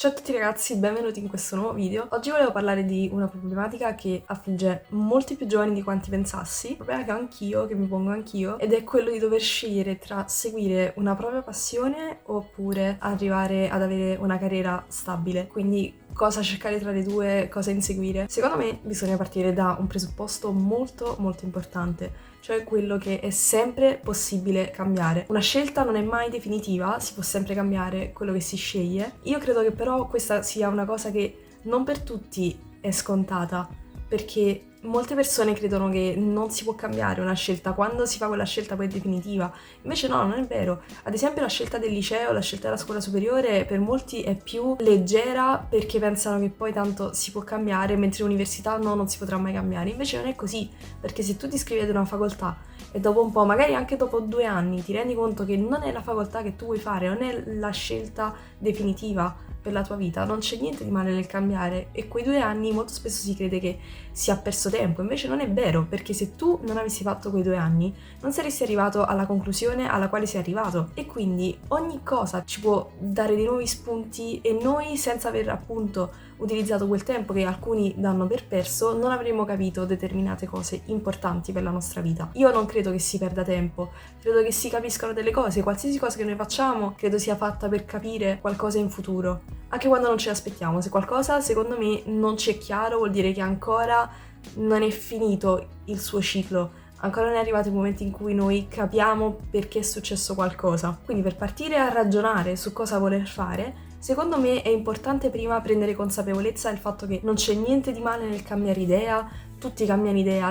Ciao a tutti ragazzi, benvenuti in questo nuovo video. Oggi volevo parlare di una problematica che affligge molti più giovani di quanti pensassi, un problema che mi pongo anch'io, ed è quello di dover scegliere tra seguire una propria passione oppure arrivare ad avere una carriera stabile. Quindi cosa cercare tra le due, cosa inseguire. Secondo me bisogna partire da un presupposto molto importante, cioè quello che è sempre possibile cambiare. Una scelta non è mai definitiva, si può sempre cambiare quello che si sceglie. Io credo che però questa sia una cosa che non per tutti è scontata, perché molte persone credono che non si può cambiare una scelta, quando si fa quella scelta poi è definitiva. Invece no, non è vero. Ad esempio la scelta del liceo, la scelta della scuola superiore per molti è più leggera perché pensano che poi tanto si può cambiare, mentre l'università no, non si potrà mai cambiare. Invece non è così, perché se tu ti iscrivi ad una facoltà e dopo un po', magari anche dopo 2 anni, ti rendi conto che non è la facoltà che tu vuoi fare, non è la scelta definitiva per la tua vita, non c'è niente di male nel cambiare, e quei 2 anni molto spesso si crede che sia perso tempo, invece non è vero, perché se tu non avessi fatto quei 2 anni non saresti arrivato alla conclusione alla quale sei arrivato, e quindi ogni cosa ci può dare dei nuovi spunti e noi, senza aver appunto utilizzato quel tempo che alcuni danno per perso, non avremmo capito determinate cose importanti per la nostra vita. Io non credo che si perda tempo, credo che si capiscano delle cose. Qualsiasi cosa che noi facciamo credo sia fatta per capire qualcosa in futuro, anche quando non ce l'aspettiamo. Se qualcosa secondo me non ci è chiaro, vuol dire che ancora non è finito il suo ciclo, ancora non è arrivato il momento in cui noi capiamo perché è successo qualcosa. Quindi per partire a ragionare su cosa voler fare, secondo me è importante prima prendere consapevolezza del fatto che non c'è niente di male nel cambiare idea. Tutti cambiano idea,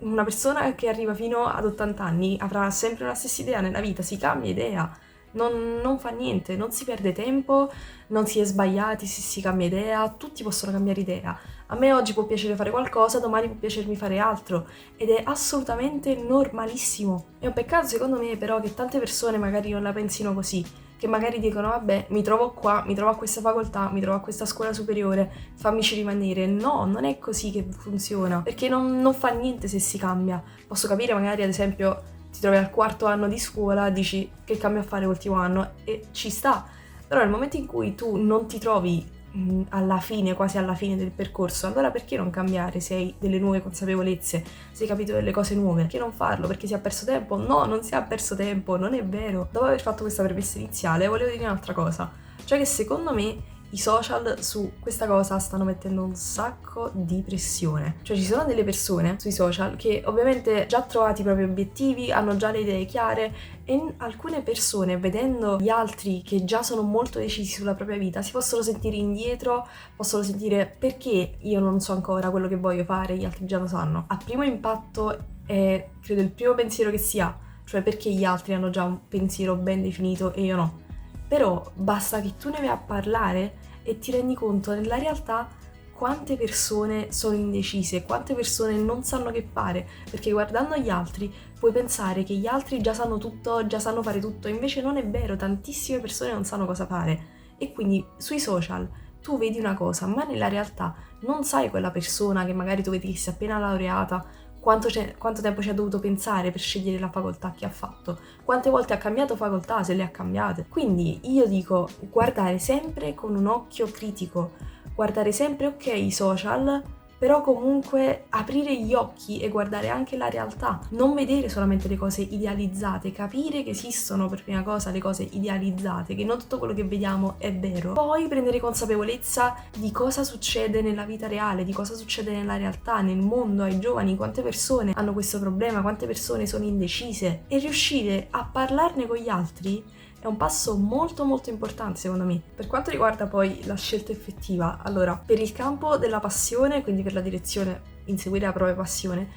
una persona che arriva fino ad 80 anni avrà sempre la stessa idea nella vita, si cambia idea, non fa niente, non si perde tempo, non si è sbagliati se si cambia idea, tutti possono cambiare idea. A me oggi può piacere fare qualcosa, domani può piacermi fare altro, ed è assolutamente normalissimo. È un peccato secondo me però che tante persone magari non la pensino così, che magari dicono vabbè, mi trovo qua, mi trovo a questa facoltà, mi trovo a questa scuola superiore, fammici rimanere. No, non è così che funziona, perché non fa niente se si cambia. Posso capire magari ad esempio ti trovi al 4º anno di scuola, dici che cambio a fare l'ultimo anno, e ci sta, però nel momento in cui tu non ti trovi alla fine, quasi alla fine del percorso, allora perché non cambiare se hai delle nuove consapevolezze, se hai capito delle cose nuove? Perché non farlo? Perché si è perso tempo? No, non si è perso tempo, non è vero. Dopo aver fatto questa premessa iniziale volevo dire un'altra cosa, cioè che secondo me i social su questa cosa stanno mettendo un sacco di pressione. Cioè ci sono delle persone sui social che ovviamente già trovati i propri obiettivi, hanno già le idee chiare, e alcune persone, vedendo gli altri che già sono molto decisi sulla propria vita, si possono sentire indietro, possono sentire perché io non so ancora quello che voglio fare, gli altri già lo sanno. A primo impatto è credo il primo pensiero che si ha, cioè perché gli altri hanno già un pensiero ben definito e io no. Però basta che tu ne vai a parlare e ti rendi conto nella realtà quante persone sono indecise, quante persone non sanno che fare, perché guardando gli altri puoi pensare che gli altri già sanno tutto, già sanno fare tutto, invece non è vero, tantissime persone non sanno cosa fare. E quindi sui social tu vedi una cosa, ma nella realtà non sai quella persona che magari tu vedi che si è appena laureata, quanto tempo ci ha dovuto pensare per scegliere la facoltà che ha fatto, quante volte ha cambiato facoltà, se le ha cambiate. Quindi io dico guardare sempre con un occhio critico, guardare sempre ok i social, però comunque aprire gli occhi e guardare anche la realtà, non vedere solamente le cose idealizzate, capire che esistono per prima cosa le cose idealizzate, che non tutto quello che vediamo è vero, poi prendere consapevolezza di cosa succede nella vita reale, di cosa succede nella realtà, nel mondo, ai giovani, quante persone hanno questo problema, quante persone sono indecise, e riuscire a parlarne con gli altri è un passo molto importante secondo me. Per quanto riguarda poi la scelta effettiva, allora, per il campo della passione, quindi per la direzione inseguire la propria passione,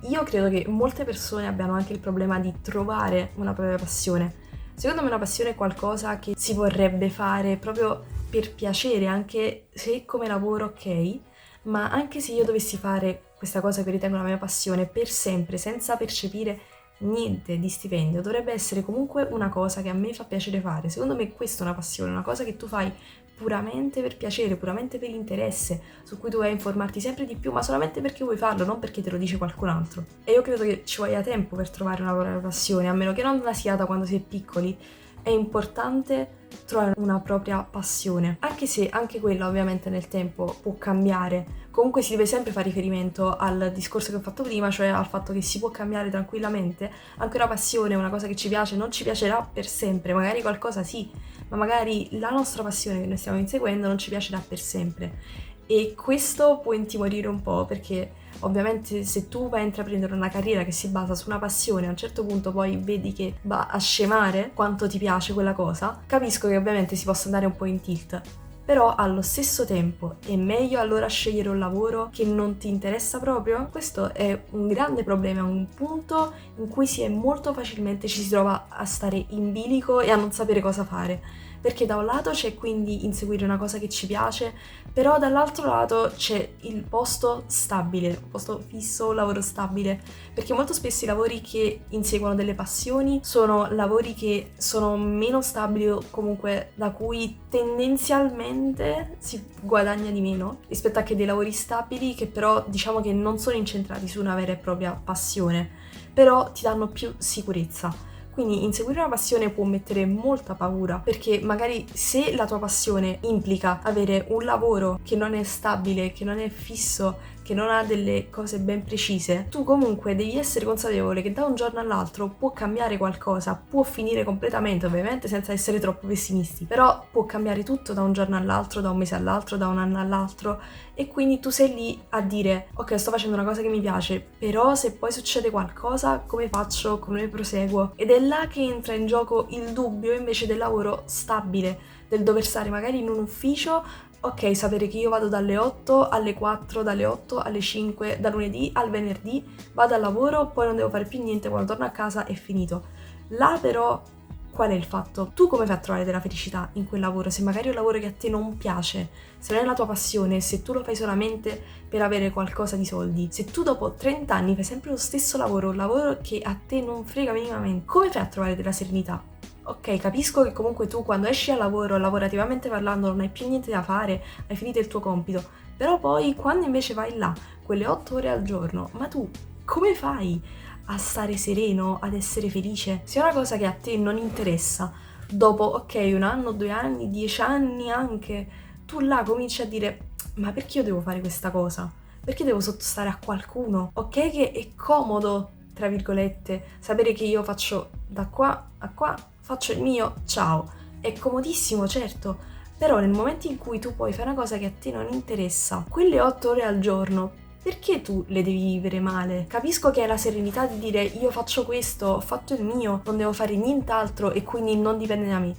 io credo che molte persone abbiano anche il problema di trovare una propria passione. Secondo me una passione è qualcosa che si vorrebbe fare proprio per piacere, anche se come lavoro ok, ma anche se io dovessi fare questa cosa che ritengo la mia passione per sempre, senza percepire niente di stipendio, dovrebbe essere comunque una cosa che a me fa piacere fare. Secondo me questa è una passione, una cosa che tu fai puramente per piacere, puramente per interesse, su cui tu vai a informarti sempre di più, ma solamente perché vuoi farlo, non perché te lo dice qualcun altro. E io credo che ci voglia tempo per trovare una propria passione, a meno che non la si ha da quando si è piccoli. È importante trovare una propria passione, anche se anche quella ovviamente nel tempo può cambiare. Comunque si deve sempre fare riferimento al discorso che ho fatto prima, cioè al fatto che si può cambiare tranquillamente. Anche una passione, una cosa che ci piace, non ci piacerà per sempre, magari qualcosa sì, ma magari la nostra passione che noi stiamo inseguendo non ci piacerà per sempre. E questo può intimorire un po', perché ovviamente se tu vai a intraprendere una carriera che si basa su una passione, a un certo punto poi vedi che va a scemare quanto ti piace quella cosa, capisco che ovviamente si possa andare un po' in tilt. Però allo stesso tempo è meglio allora scegliere un lavoro che non ti interessa proprio? Questo è un grande problema, un punto in cui molto facilmente ci si trova a stare in bilico e a non sapere cosa fare. Perché da un lato c'è quindi inseguire una cosa che ci piace, però dall'altro lato c'è il posto stabile, un posto fisso, un lavoro stabile, perché molto spesso i lavori che inseguono delle passioni sono lavori che sono meno stabili o comunque da cui tendenzialmente si guadagna di meno rispetto a che dei lavori stabili che però diciamo che non sono incentrati su una vera e propria passione, però ti danno più sicurezza. Quindi inseguire una passione può mettere molta paura, perché magari se la tua passione implica avere un lavoro che non è stabile, che non è fisso, che non ha delle cose ben precise, tu comunque devi essere consapevole che da un giorno all'altro può cambiare qualcosa, può finire completamente, ovviamente senza essere troppo pessimisti, però può cambiare tutto da un giorno all'altro, da un mese all'altro, da un anno all'altro, e quindi tu sei lì a dire ok, sto facendo una cosa che mi piace, però se poi succede qualcosa come faccio, come proseguo? Ed è là che entra in gioco il dubbio invece del lavoro stabile, del dover stare magari in un ufficio. Ok, sapere che io vado dalle 8 alle 4, dalle 8 alle 5, da lunedì al venerdì, vado al lavoro, poi non devo fare più niente, quando torno a casa è finito. Là però qual è il fatto? Tu come fai a trovare della felicità in quel lavoro? Se magari è un lavoro che a te non piace, se non è la tua passione, se tu lo fai solamente per avere qualcosa di soldi, se tu dopo 30 anni fai sempre lo stesso lavoro, un lavoro che a te non frega minimamente, come fai a trovare della serenità? Ok, capisco che comunque tu quando esci al lavoro, lavorativamente parlando, non hai più niente da fare, hai finito il tuo compito, però poi quando invece vai là, quelle 8 ore al giorno, ma tu come fai a stare sereno, ad essere felice? Se è una cosa che a te non interessa, dopo, ok, un anno, 2 anni, 10 anni anche, tu là cominci a dire, ma perché io devo fare questa cosa? Perché devo sottostare a qualcuno? Ok che è comodo, tra virgolette, sapere che io faccio da qua a qua, faccio il mio, ciao. È comodissimo, certo, però nel momento in cui tu poi fai una cosa che a te non interessa, quelle 8 ore al giorno, perché tu le devi vivere male? Capisco che hai la serenità di dire io faccio questo, ho fatto il mio, non devo fare nient'altro e quindi non dipende da me.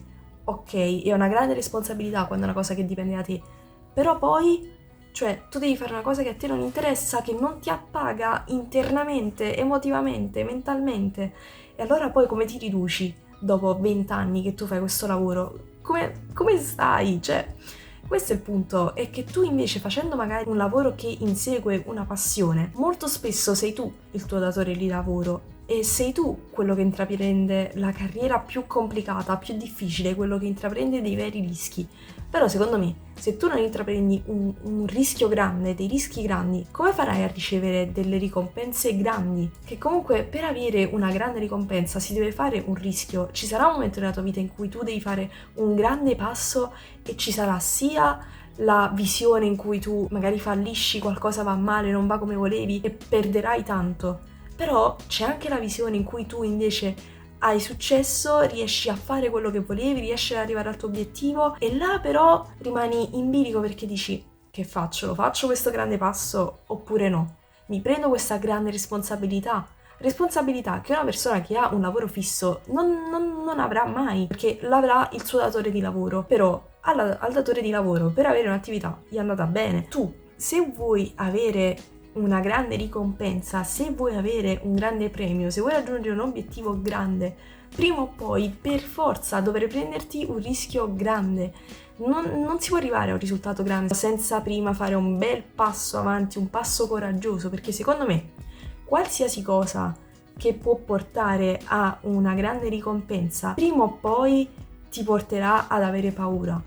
Ok, è una grande responsabilità quando è una cosa che dipende da te, però poi, cioè, tu devi fare una cosa che a te non interessa, che non ti appaga internamente, emotivamente, mentalmente, e allora poi come ti riduci dopo 20 anni che tu fai questo lavoro? Come stai? Cioè, questo è il punto, è che tu invece facendo magari un lavoro che insegue una passione, molto spesso sei tu il tuo datore di lavoro e sei tu quello che intraprende la carriera più complicata, più difficile, quello che intraprende dei veri rischi. Però secondo me, se tu non intraprendi un rischio grande, dei rischi grandi, come farai a ricevere delle ricompense grandi? Che comunque per avere una grande ricompensa si deve fare un rischio, ci sarà un momento nella tua vita in cui tu devi fare un grande passo e ci sarà sia la visione in cui tu magari fallisci, qualcosa va male, non va come volevi e perderai tanto. Però c'è anche la visione in cui tu invece hai successo, riesci a fare quello che volevi, riesci ad arrivare al tuo obiettivo e là però rimani in bilico perché dici che faccio? Lo faccio questo grande passo oppure no? Mi prendo questa grande responsabilità? Responsabilità che una persona che ha un lavoro fisso non avrà mai, perché l'avrà il suo datore di lavoro, però al datore di lavoro per avere un'attività gli è andata bene. Tu, se vuoi avere una grande ricompensa, se vuoi avere un grande premio, se vuoi raggiungere un obiettivo grande, prima o poi per forza dovrai prenderti un rischio grande. Non si può arrivare a un risultato grande senza prima fare un bel passo avanti, un passo coraggioso, perché secondo me qualsiasi cosa che può portare a una grande ricompensa, prima o poi ti porterà ad avere paura.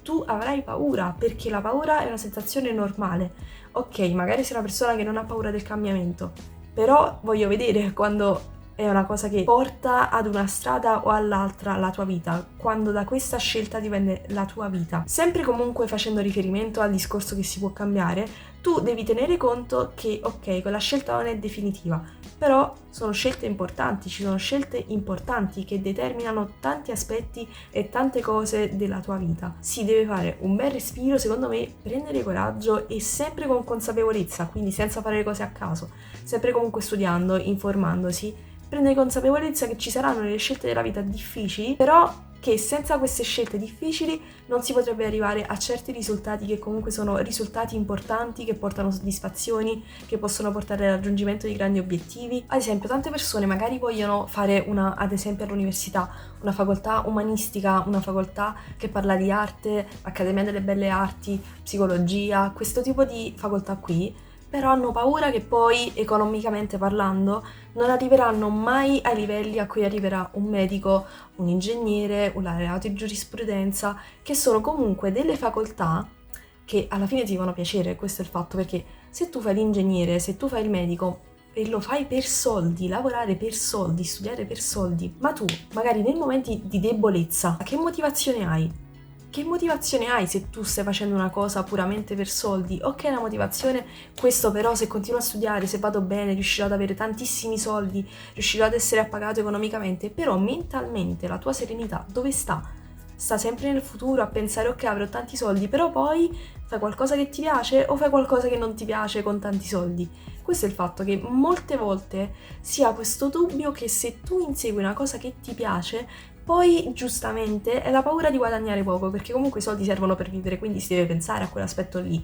Tu avrai paura perché la paura è una sensazione normale. Ok, magari sei una persona che non ha paura del cambiamento, però voglio vedere quando è una cosa che porta ad una strada o all'altra la tua vita, quando da questa scelta dipende la tua vita. Sempre comunque facendo riferimento al discorso che si può cambiare, tu devi tenere conto che, ok, quella scelta non è definitiva, però sono scelte importanti, ci sono scelte importanti che determinano tanti aspetti e tante cose della tua vita. Si deve fare un bel respiro, secondo me, prendere coraggio e sempre con consapevolezza, quindi senza fare le cose a caso, sempre comunque studiando, informandosi, prendere consapevolezza che ci saranno delle scelte della vita difficili, però che senza queste scelte difficili non si potrebbe arrivare a certi risultati che comunque sono risultati importanti, che portano soddisfazioni, che possono portare al raggiungimento di grandi obiettivi. Ad esempio, tante persone magari vogliono fare ad esempio all'università, una facoltà umanistica, una facoltà che parla di arte, Accademia delle Belle Arti, psicologia, questo tipo di facoltà qui, però hanno paura che poi, economicamente parlando, non arriveranno mai ai livelli a cui arriverà un medico, un ingegnere, un laureato in giurisprudenza, che sono comunque delle facoltà che alla fine ti devono piacere. Questo è il fatto, perché se tu fai l'ingegnere, se tu fai il medico e lo fai per soldi, lavorare per soldi, studiare per soldi, ma tu magari nei momenti di debolezza, che motivazione hai? Che motivazione hai se tu stai facendo una cosa puramente per soldi? Ok, la motivazione, questo però se continuo a studiare, se vado bene, riuscirò ad avere tantissimi soldi, riuscirò ad essere appagato economicamente, però mentalmente la tua serenità dove sta? Sta sempre nel futuro a pensare ok, avrò tanti soldi, però poi fai qualcosa che ti piace o fai qualcosa che non ti piace con tanti soldi? Questo è il fatto, che molte volte si ha questo dubbio che se tu insegui una cosa che ti piace, poi giustamente è la paura di guadagnare poco, perché comunque i soldi servono per vivere, quindi si deve pensare a quell'aspetto lì.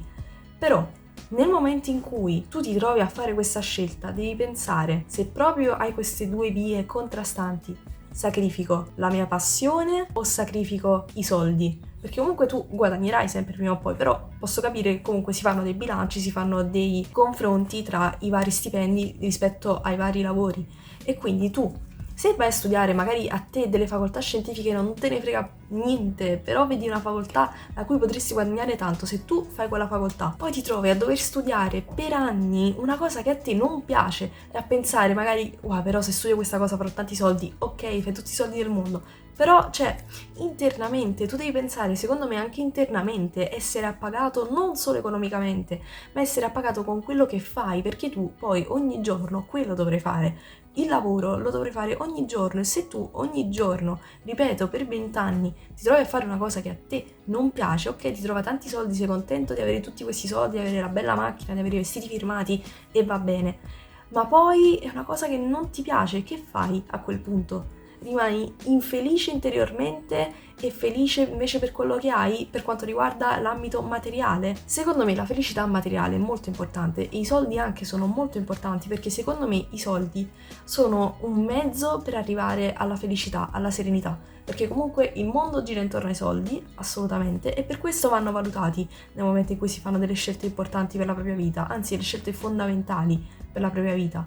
Però nel momento in cui tu ti trovi a fare questa scelta, devi pensare se proprio hai queste due vie contrastanti: sacrifico la mia passione o sacrifico i soldi? Perché comunque tu guadagnerai sempre prima o poi, però posso capire che comunque si fanno dei bilanci, si fanno dei confronti tra i vari stipendi rispetto ai vari lavori, e quindi tu, se vai a studiare magari a te delle facoltà scientifiche non te ne frega niente, però vedi una facoltà da cui potresti guadagnare tanto, se tu fai quella facoltà, poi ti trovi a dover studiare per anni una cosa che a te non piace e a pensare magari, wow, però se studio questa cosa farò tanti soldi, ok, fai tutti i soldi del mondo, però, internamente tu devi pensare, secondo me anche internamente, essere appagato non solo economicamente, ma essere appagato con quello che fai, perché tu poi ogni giorno quello dovrai fare. Il lavoro lo dovrai fare ogni giorno, e se tu ogni giorno, ripeto, per 20 anni ti trovi a fare una cosa che a te non piace, ok, ti trova tanti soldi, sei contento di avere tutti questi soldi, di avere la bella macchina, di avere i vestiti firmati e va bene, ma poi è una cosa che non ti piace, che fai a quel punto? Rimani infelice interiormente e felice invece per quello che hai per quanto riguarda l'ambito materiale? Secondo me la felicità materiale è molto importante, e i soldi anche sono molto importanti, perché secondo me i soldi sono un mezzo per arrivare alla felicità, alla serenità, perché comunque il mondo gira intorno ai soldi, assolutamente, e per questo vanno valutati nel momento in cui si fanno delle scelte importanti per la propria vita, anzi delle scelte fondamentali per la propria vita.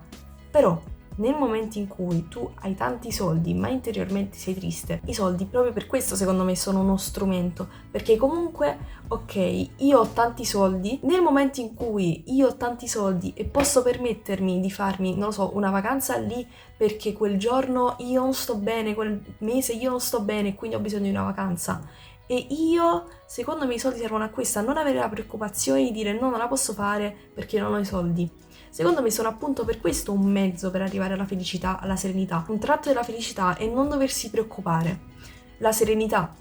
Però nel momento in cui tu hai tanti soldi ma interiormente sei triste, i soldi proprio per questo secondo me sono uno strumento, perché comunque, ok, io ho tanti soldi, nel momento in cui io ho tanti soldi e posso permettermi di farmi, non lo so, una vacanza lì perché quel giorno io non sto bene, quel mese io non sto bene e quindi ho bisogno di una vacanza, e io, secondo me i soldi servono a questo, a non avere la preoccupazione di dire no, non la posso fare perché non ho i soldi. Secondo me sono appunto per questo un mezzo per arrivare alla felicità, alla serenità. Un tratto della felicità è non doversi preoccupare. La serenità,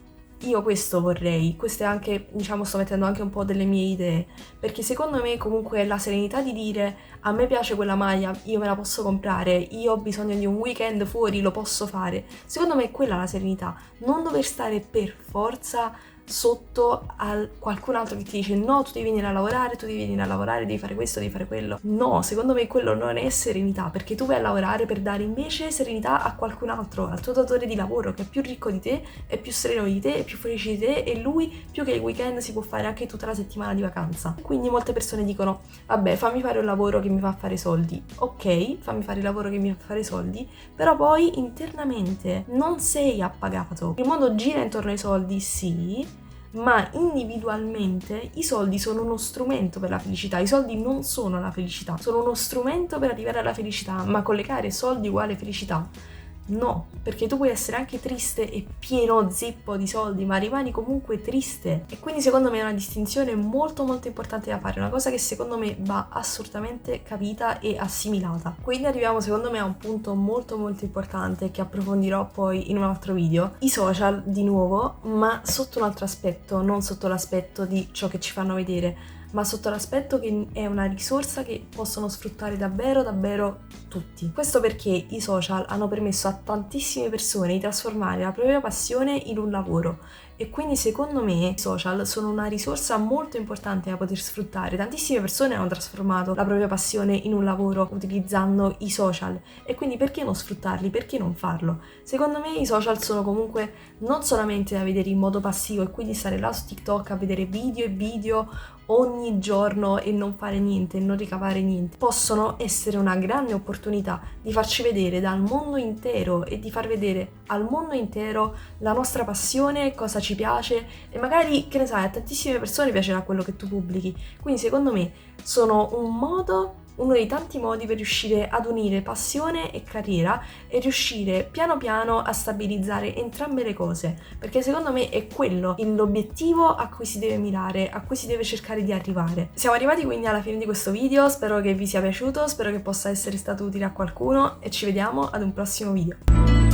io questo vorrei, questo è anche, sto mettendo anche un po' delle mie idee, perché secondo me comunque la serenità di dire a me piace quella maglia, io me la posso comprare, io ho bisogno di un weekend fuori, lo posso fare, secondo me è quella la serenità, non dover stare per forza sotto a qualcun altro che ti dice no, tu devi venire a lavorare, tu devi venire a lavorare, devi fare questo, devi fare quello. No, secondo me quello non è serenità, perché tu vai a lavorare per dare invece serenità a qualcun altro, al tuo datore di lavoro che è più ricco di te, è più sereno di te, è più felice di te, e lui più che il weekend si può fare anche tutta la settimana di vacanza. Quindi molte persone dicono vabbè, fammi fare un lavoro che mi fa fare soldi. Ok, fammi fare il lavoro che mi fa fare soldi, però poi internamente non sei appagato. Il mondo gira intorno ai soldi, sì, ma individualmente i soldi sono uno strumento per la felicità. I soldi non sono la felicità, sono uno strumento per arrivare alla felicità, ma collegare soldi uguale felicità no, perché tu puoi essere anche triste e pieno zeppo di soldi, ma rimani comunque triste. E quindi secondo me è una distinzione molto molto importante da fare, una cosa che secondo me va assolutamente capita e assimilata. Quindi arriviamo secondo me a un punto molto molto importante che approfondirò poi in un altro video. I social di nuovo, ma sotto un altro aspetto, non sotto l'aspetto di ciò che ci fanno vedere, ma sotto l'aspetto che è una risorsa che possono sfruttare davvero davvero tutti. Questo perché i social hanno permesso a tantissime persone di trasformare la propria passione in un lavoro e quindi secondo me i social sono una risorsa molto importante da poter sfruttare. Tantissime persone hanno trasformato la propria passione in un lavoro utilizzando i social e quindi perché non sfruttarli? Perché non farlo? Secondo me i social sono comunque non solamente da vedere in modo passivo e quindi stare là su TikTok a vedere video e video ogni giorno e non fare niente, non ricavare niente. Possono essere una grande opportunità di farci vedere dal mondo intero e di far vedere al mondo intero la nostra passione, cosa ci piace e magari, che ne sai, a tantissime persone piacerà quello che tu pubblichi. Quindi secondo me sono un modo, uno dei tanti modi per riuscire ad unire passione e carriera e riuscire piano piano a stabilizzare entrambe le cose, perché secondo me è quello l'obiettivo a cui si deve mirare, a cui si deve cercare di arrivare. Siamo arrivati quindi alla fine di questo video, spero che vi sia piaciuto, spero che possa essere stato utile a qualcuno e ci vediamo ad un prossimo video.